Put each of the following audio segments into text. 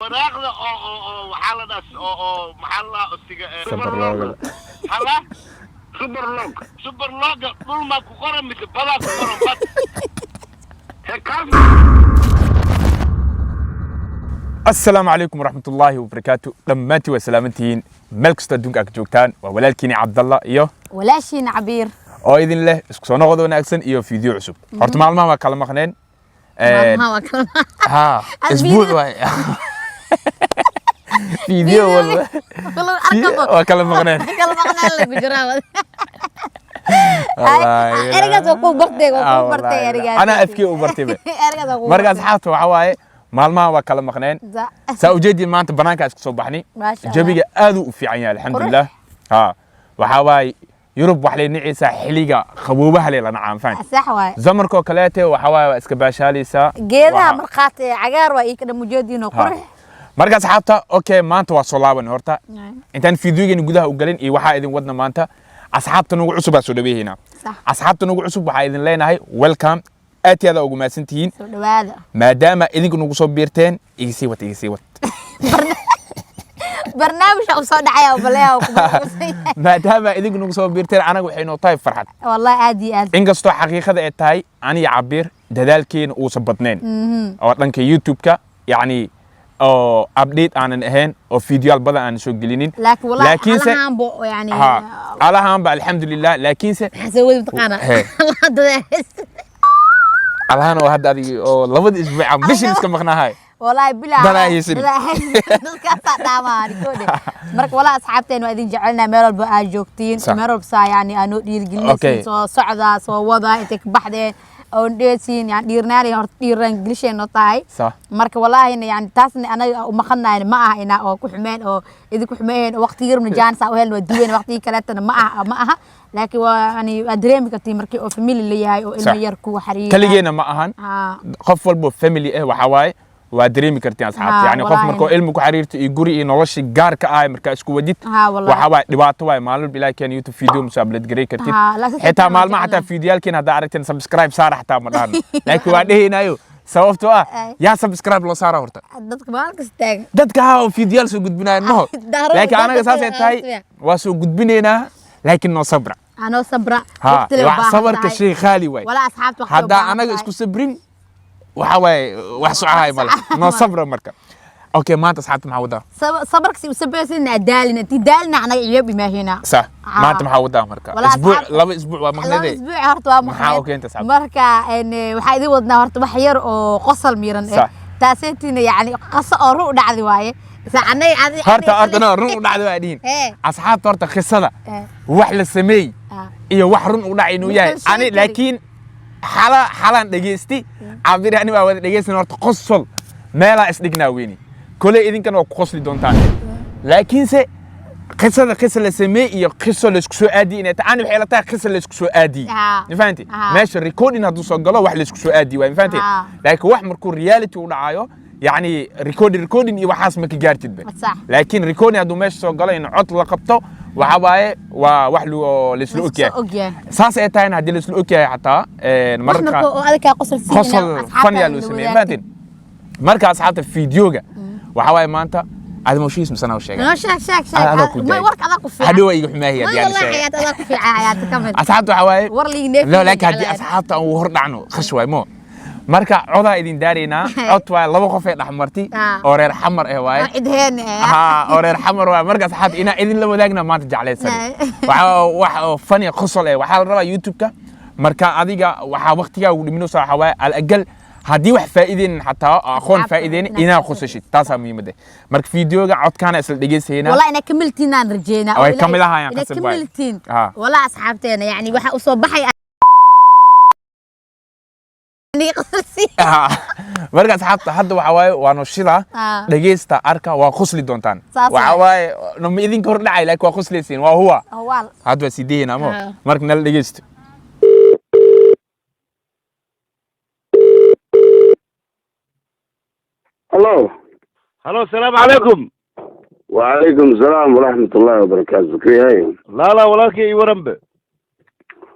براغله او حالة او محلة سوبر لوج حلا سوبر لوج طول ما كقرن مثل بلا كقرن بس هيك السلام عليكم ورحمة الله وبركاته دمانتي وسلامتين ملك استدونك أكجوكتان وولالكيني عبد الله إيوه walaashiina cabiir oo idin leh isku soo noqdo wanaagsan iyo video cusub horta maalmaha waa kala maqneen maalmaha waa kala ha isbuuc waay video walba waa kala maqneen lagu jiraa ergaas oo ku bartay ergaas ana afkii u bartay markaas xaafta waxa waaye maalmaha waa kala maqneen saa ujeedin maanta banaanka isku soo baxnay jabiga aad u fiican yahay alxamdulillah ha waxa waaye يوروب وحلي نعيسى حليقة خبوبها لي لنا عام فان صح واي زمركو كلاته وحوا اسكباشالي سا جيرها مرقات عقار واي كده موجودين وقرح مركز حاطه اوكي ما انت وصلاون هورتا انت فيديوغي غدها وغلين اي waxa idin wadna maanta asxaabta nagu cusub soo dhaweeyina asxaabta nagu cusub waxa idin leenahay welcome aatiyada ugu maasantiin soo dhawaada maadaama idinku nagu soo biirteen igisi wat برنامج أو صاد حياة وبلاها ما دام إذا كنا نسوي بيرتين أنا وحين طيب فرحت والله عادي إن قصته حقيقة التاي أنا يعبر دلالكين وصبتنين أو لأنك يوتيوب كا يعني أو أبديت عن الهين أو فيديوهات بدأ عن شو قليلين لكن والله على هام بو يعني على هام الحمد لله لكن حسوي متقارن على هان وهذا أو لابد أسبوع مش نسكم مخنا هاي والله بلا dadka dhamaan koode marka wala asxaabteen waa idin jecelna meel walba aad joogtiin meel walba yani aanu dhiirgelinaysan soo socda soo wada inta ka baxdeen oo dheesin yani dhiirnaari hor dhiiran gilisheen oo tahay marka wallahi yani taasna anaga uma qadnaan ma aha ina oo ku xumeen oo idinku xumeen waqti yarna jaan saa u helno duween waqti kaleetana ma aha laakiin waa yani adreemi kartii markii oo family la yahay oo ilmo yar ku xariir kaligeena ma ahan qof walba family waxa waaye وادريمي كرتين أصحابتي يعني قف مركو علم كحريرت يجوري نولش جار كأي مركا اسكو وديت وحواي دبعت واي مالو بلا كان يوتيوب فيديو مسابلة جري كرتين حتى مال ما حتى فيديو كنا دارتين سبسكرايب صار حتى مدان لكن وادي هنا يو سوفتوا يا سبسكرايب لو صار هورتا دتك مالك استاج دتك ها فيديو سو قد بنا إنه لكن أنا قصاص تاي واسو قد بنينا لكن نو صبرة أنا صبرة ها صبر كشيء خالي واي ولا أصحاب تخلوا هذا أنا اسكو صبرين وحواي وحسوا هاي ملا نو صبر مركب اوكي ما انت صحابت محوده صبرك وسبسنا دالنا انت دالنا انا يبي ما هنا صح ما انت محوده مركب اسبوع لو اسبوع ومقنده اسبوع هرت waa maxaa اوكي انت صحابت marka waxa idin wadnaa horta wax yar oo qosol miiran taaseetina yani qaso oo ruu dhacdi waaye saacnay adi horta ordana ruu dhacdi waa diin asxaabta horta qisada wax la sameey iyo wax run u dhacay inuu yahay ani laakiin حالان دقيستي عبير أنا بعود دقيست نورت قصل ما لا إصدقنا ويني كل إذن كانوا قصلي دون تاني لكن قصة لسماء قصة لسكسو آدي إن تعاني بحيلتها قصة لسكسو آدي نفهمتي ماشي الريكوردين هادو صقلا واحد لسكسو آدي وفهمتي لكن واحد مركو رياليتي ودعايو يعني ريكوردين يوحاس مك جارتد به لكن ريكوردين هادو ماشي صقلا إن عطل لقبته وحواي ووحلو لسلوكيا ساس إتاين هدي لسلوكيا حتى مركا هذا قصر فنيا لوسمي فهمتين مركا أصحاب الفيديوجا وحواي ما أنت هذا مش اسمه سنة وشيء ما ورك هذاك في هدوء يقول ما هي يعني والله حياة هذاك في حياتك كمل أصحاب حواي ورلي نفسي لا لك هدي أصحاب وهرد عنه خشوي مو marka coda idin daarina cod waa laba qof ee dhaxmarti oo reer xamar ah waay idheen oo reer xamar waa marka saxaab ina idin la wadaagna maanta jaclaysan waxa fani qosol ah waxa la rabaa youtube-ka marka adiga waxa waqtiga ugu dhimino soo xawaa al agal hadii wax faa'iideen xataa aqoon faa'iideen ina qosashid taas muhiimada marka fiidiyoga codkana isla dhageysayna wallahi ina kamiltiin aan rajeyna oo kamilahayaan qasab waay kamiltiin wala asxaabteena yani waxa u soo baxay marka asxaabta hadda waxa waaye waa noshida dhageysta arka waa qosli doontaan waxa waaye no ma idin kor dhacay laakiin waa qosleysiin waa huwa hadda sideena amo marka nal dhageysto هلو السلام عليكم وعليكم السلام ورحمة الله وبركاته كيف لا ولكن ورنب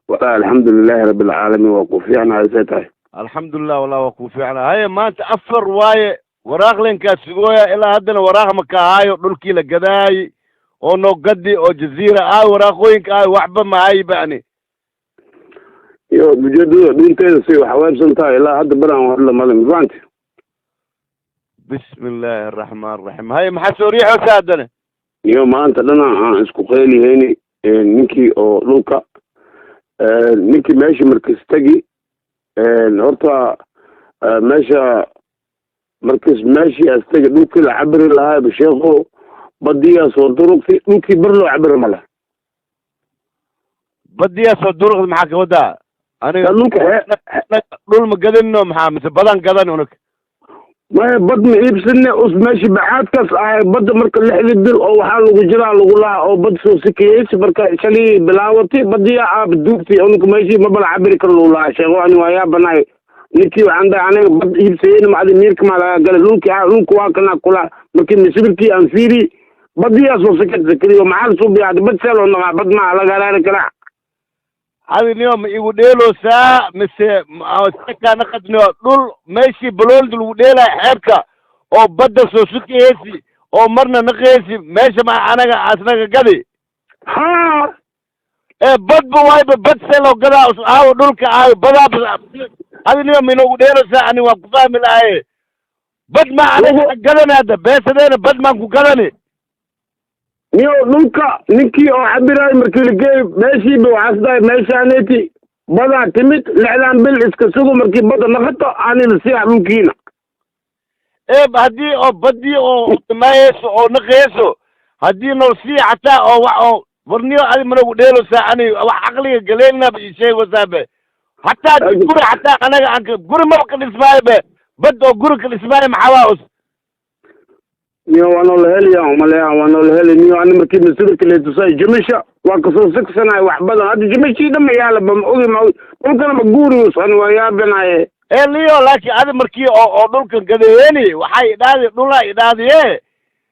ولا الحمد لله رب العالمين وقوفي أنا عايزتها الحمد لله والله وقوفي أنا هاي ما تأثر واي waraaq linkaa sugooya ilaa haddana waraaq ma ka haayo dhulkii la gadaayey oo noogadi oo jaziira waraaqooyinka waxba mahayba ani iyo ujeedada dhunteeda si waxaweebsan tahay ilaa hadda badan hadla male mafahanti bismi illaahi araxmaan araxiim hay maxaa soo riixaysaa haddana iyo maanta dhana aan isku qeylihayni ninkii oo dhulka ninkii meesha markas tegi horta meesha markas meeshii astegi dhulkii la cabiri lahaa sheekho badiyaa soo durugtay dhulkii bar loo cabiri ma leh badiyaa soo durugtay maxaa ka wadaa aniga dhul ma gadinno maxaa mise badan gadan unug maya bad ma iibsane us meeshii baxaadkaas ahay badda marka 6 bil oo waxaa lagu jiraa lagu lahaa oo bad soo sikiyeysi marka shalii bilaawatay badiyaa duugtay unug meeshii ma bala cabiri karo lagu lahaa sheego ani waa yaabanahay ninkii waxaan dhahay aniga bad iibsayeyna macdi miirka maa laga galay dhulka waa kana kula markii misibirkii aan fiiri badiyaa soo sikadkaliyo maxaa lasoo biyaada bad seeloo naqaa bad maa laga halaali karaa hadi niyo ma igu dheeloosaa mise seka naqadniyo dhul meeshii baloolda lagu dheelaya xeebka oo badda soo sukiheysi oo marna naqeysi meesha ma anaga asnaga gadi ha badba waayba bad seeloo gadaa aawo dhulka aawo badaa hadi niyo ma inoogu dheeloosaa ani waan ku fahmi lahaye bad ma anaga gadani hadda beesadeena bad maan ku gadani niyo dhulka ninkii oo cabiraay markii la geey meeshiiba waxaas dhahay meeshaaneti badaa timid 6 bil iska sugo markii badda naqato anina siyaa dhulkiina haddii oo badii oo timaayeyso oo naqeyso haddii noo sii xataa oo wax oo warniyo adi managu dheeloosaa ani wax caqliga galeynaba ii sheegosaabe hataa guri hataa anaga aan guri maba ka dhismaayo be bad oo guri ka dhismaayo maxawaa us niyo waa noo la heliyaa umaleeya waa noo la heli niyo ani markii masirka leetusay jimisha waa kasoo sigsanahay wax badan hadda jimishii dhama yaalaba ma ogi dhulkana ma guurius ani waa yaabanaye niyo laakiin adi markii oo dhulkan gadeeyeni waxay idhaadi dhula idhaadiye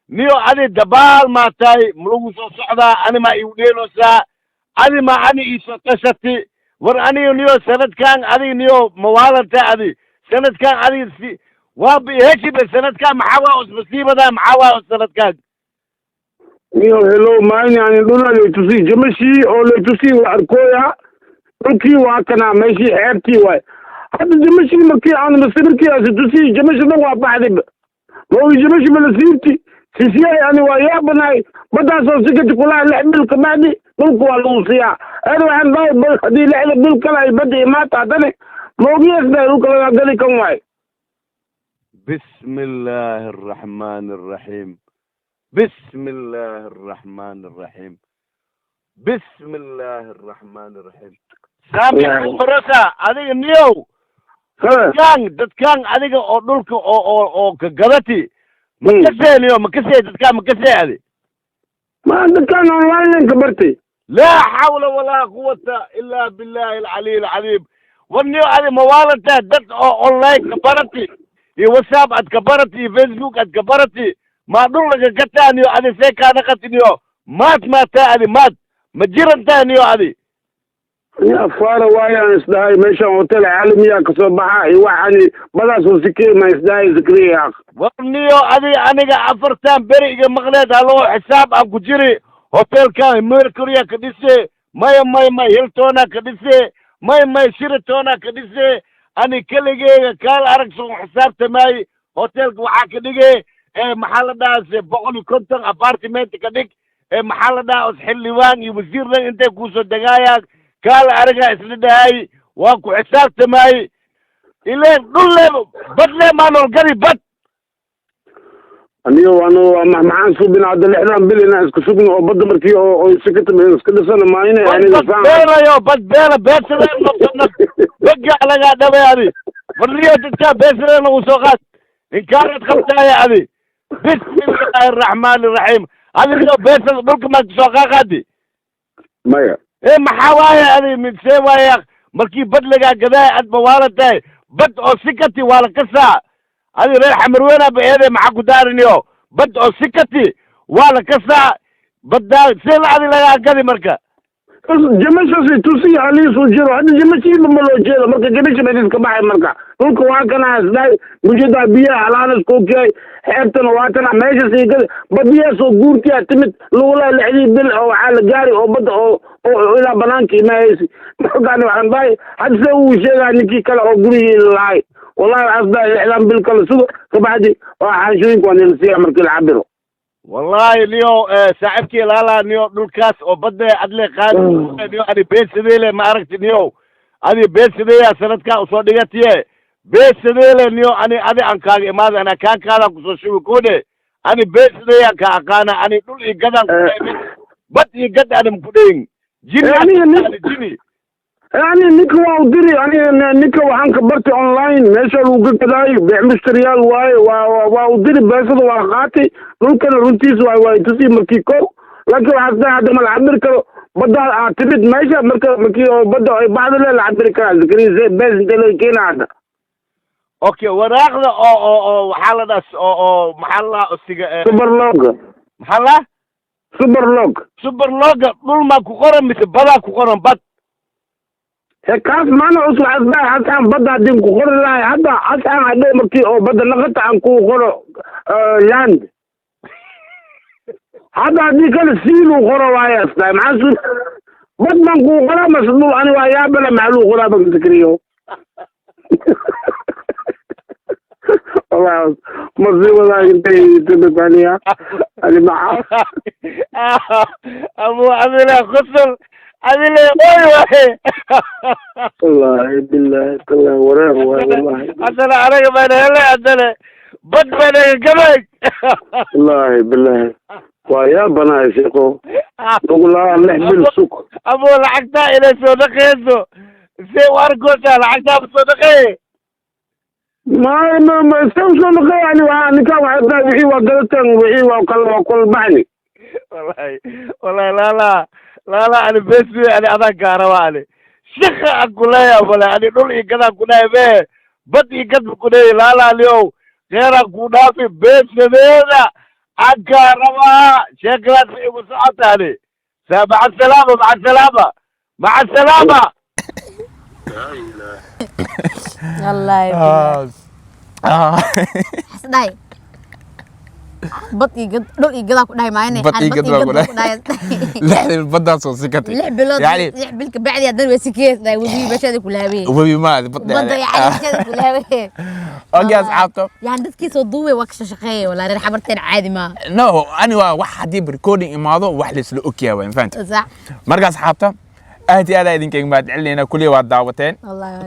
niyo adi dabaal maa tahay malagu soo socdaa ani maa igu dheeloosaa adi maa ani iisoo tashati war aniyo niyo sanadkan adi niyo mawaalanta adi sanadkan adi si waa heshiba sanadkan maxawaa us masiibada maxawaa us sanadkan niyo hello maayni ani dhula leetusi jimishii oo leetusi waa arkooya dhulkii waa kana meeshii xeebtii waay hadda jimishii markii aan masirkii asitusi jimishi dhan waa baxdayba moogi jimishi malasiibti sisiyay ani waa yaabanahay baddaasoo sikati kulaha 6 bil kabacdi dhulka waa lagu siyaa ani waxaan dhahay haddii 6 bil kale ay badda imaata haddana moogiyas dhahay dhulka laga gali kan waay بسم الله الرحمن الرحيم بسم الله الرحمن الرحيم بسم الله الرحمن الرحيم سامي فرصة هذه اليوم كان هذه أقولك أو كجرتي مكسر اليوم مكسر هذه ما كان أونلاين كبرتي لا حول ولا قوة إلا بالله العلي العظيم والنيو هذه موالدة دت أونلاين كبرتي واتساب أتكبرتي فيسبوك أتكبرتي ما أقول لك كتانيو هذه سيكا نقتنيو مات هذه مات مجرد تانيو هذه يا فارا وايا إصداي ماشي هوتيل عالمية كصباحا يوحني بلا سوسكي ما إصداي ذكري يا أخ ورنيو هذه أنا عفرتان بريق مغلد هلو حساب أبو جري هوتيل كان ميركوريا كديسي ما هيلتونا كديسي ما شيرتونا كديسي أنا كلجي كال أركسون حساب تماي هوتيل وحاك دقي محل ده بقولي كنت أبارتمنت كديك محل ده حلوان يوزير لك أنت كوسو دقايق كال أرجع إسلدهاي واكو حساب تماي إلى دول بدل ما نلقي بد أنيو أنا معان سوبين عبد الإحلام بلينا إسكسوبين أو بد مركي أو سكت من إسكت سنة ما هنا يعني بد بيلا بيت سلام بقى على قاعدة بيادي فرية تتكا بيت سلام وسوقات إن كانت خمسة يا أبي بسم الله الرحمن الرحيم هذه لو بيت بلك ما تسوقات هذه مايا محاوايا أبي من سوايا مركي بدلقا قضايا عد موالتاي بد أو سكتي ولا كسا هذه ريح حمروينا بإيدي معاكو دارنيو بد أو سكتي ولا كسا بد سيلا هذه لقا قضي مركا جمشة توصي عليه سوجر هذا جمشة بملوجية مركا جمشة بديس كباحي مركا نقول واكنا سداي وجدا بيا على ناس كوكي حيبتنا واتنا ماشي سيقل بديا سو غورتي تمت لولا العلي بال او على جاري او بد او الى بنانكي ما يسي مركا waxaan baay hadda uu sheegay ninkii kale oo gurigii laay wallahi asda ilaan bil kale suba kabacdi waxaan shooyin ku anilsiya markii la cabiro والله اليوم صاحبتي لا نيو دولكاس او بده عدلي قاد نيو اني بيت سديله ما عرفت نيو اني بيت سديله سندكا سو دغتيه بيت سديله نيو اني انكاغي ما انا كان كو سو كوده اني بيت سديله كاقانا اني دول اي غدان بد اي غد ادم كودين جيني يعني نيكو ودري يعني نيكو waxaan ka bartay online meesha lagu gadaay bixi mustariyaal waa ودري beesada waa qaatay dhulkan runtiis waa tusii markii ko laakiin waxa hadda ma la cabir karo badda aad timid meesha markii badda ay baxdo la cabir karo zakariya bees dalay keenada okay waraaqda oo waxa la dhaas oo maxalla usiga superlog maxalla superlog dhul ma ku qoran mise bada ku qoran bad kaas maana usoo asbaa hataan badda din ku qor lahay hadda asaan hadee markii oo badda naqata aan ku qoro land hadda hadii kale siilu qoro waaya astaa maxaa bad man ku qora masdul ani waa yaabala maclu qora bag zakariyo والله مرضي والله انت تبقانيا انا معاه ابو عبد خسر عبد الله والله بالله والله وراه والله عدنا عليك ما هلا عدنا بد بنا قبل والله بالله ويا بنا يا شيخو نقول له نحب السوق ابو لعقتا الى صدقيته سي واركوتا لعقتا بصدقيه ما استوصل يعني وانا كان واحد وحي وقلتن وحي وكل بعني والله لا انا بس انا اذا قاروالي شيخ اقول يا ولا انا دول يقدا كنا به بدي قد كنا لا اليوم غير كنا في بيت هذا اقاروا شكلك في مساعده علي مع السلامه مع السلامه مع السلامه الله حسداي بطي قد دول يقدا ku dhahay maayne بطي قد ku dhahay لحد بدda soo sikatay يعني بالك بعد يا دل وسكيت ودي بشادي كلها بيه وبي ما بدda يعني بشادي كلها بيه اوغي اصحابته يعني dadkii soo duubay wax shaqeeyay wala reer xabarteen caadi ma no ani waa wax hadii recording imaado wax la isla okiyaa waan fahantaa sax markaas asxaabta aad iyo aad idinka ma dicilina kulli waa daawateen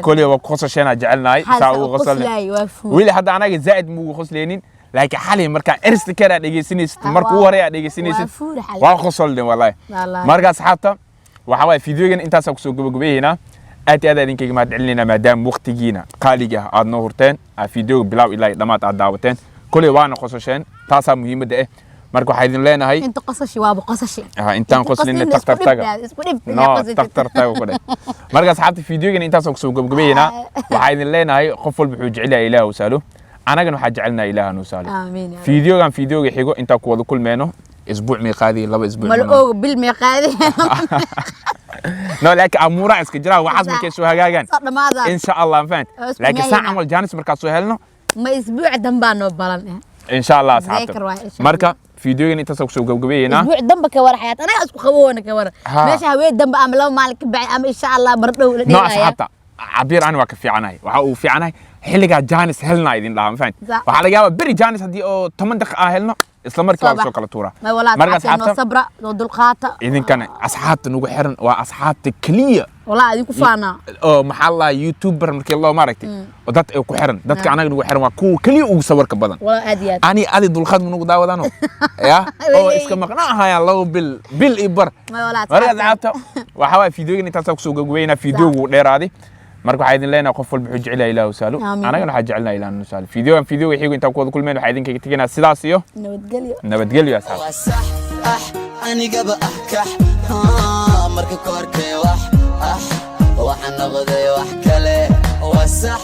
kulli waa qosashana jecelnahay saa uu qosalay wili hadda anaga zaid muu qosleenin laakiin xalay marka erst kara dhageysanaysid markuu hore aad dhageysanaysid waa qosolden wallahi markaas asxaabta waxa way fiidiyogan intaas ku soo gabagabeeyna aad iyo aad idinka ma dicilina maadaama waqtigiina qaaliga aad noo hurteen fiidiyoga bilaw ilaa dhamaad aad daawateen kulli waana qosasheen taasa muhiimada ah marka waxa idin leenahay inta qosashi waa qosashi intaan qoslina taqtar taga no taqtar taga ku dhahay marka asxaabta fiidiyogan intaas ku soo gabagabeeyna waxa idin leenahay qof walba wuxuu jecel yahay ilaahu saalo anagana waxa jecelnahay ilaahu noo saalo amiin fiidiyoga xigo inta ku wada kulmeeno اسبوع ميقادي لبا اسبوع ملؤوق بالميقادي نو لكن امورا اسك جرا waxaas markay soo hagaagan in sha Allah fahant laakiin saac amal jaanis marka soo helno ma isbuuc dambaan noo balan in sha Allah asxaabta marka fiidiyogan inta soo gabagabeeyna isbuuc damba ka war xayaat anaga isku qaboona ka war meesha haween damba ama laba maalin ka bacay ama in sha Allah bardhow la dhigay no asxaabta cabir aan waa ka fiicanahay waxa uu fiicanahay xilliga jaanis helna idin dhaam fahant waxa laga yaabaa bari jaanis hadii oo 10 daqiiqo helno isla markii waa soo kala tuura marka asxaabta sabra oo dulqaata idinkan asxaabta nagu xiran waa asxaabta kaliya wala idinku faana oo maxaa la youtuber markii loo maaragtay oo dad ay ku xiran dadka anaga nagu xiran waa ku kaliya ugu sawirka badan wala aadiyad ani adi dulqaad nagu daawadano ya oo iska maqnaahay loo bil ibar marka asxaabta waxa waa fiidiyogan intaas ku soo gabagabeeyna fiidiyowgu dheeraadi marka waxa idin leenahay qof walba wuxuu jecel yahay ilaahu saalo anagana waxa jecelnahay ilaahu noo saalo fiidiyowga xigo inta ku wada kulmeen waxa idinka tagaynaa sidaas iyo nabadgelyo asxaab aniga ba ahkax marka koorkay wax waxaan noqday wax kale waa sax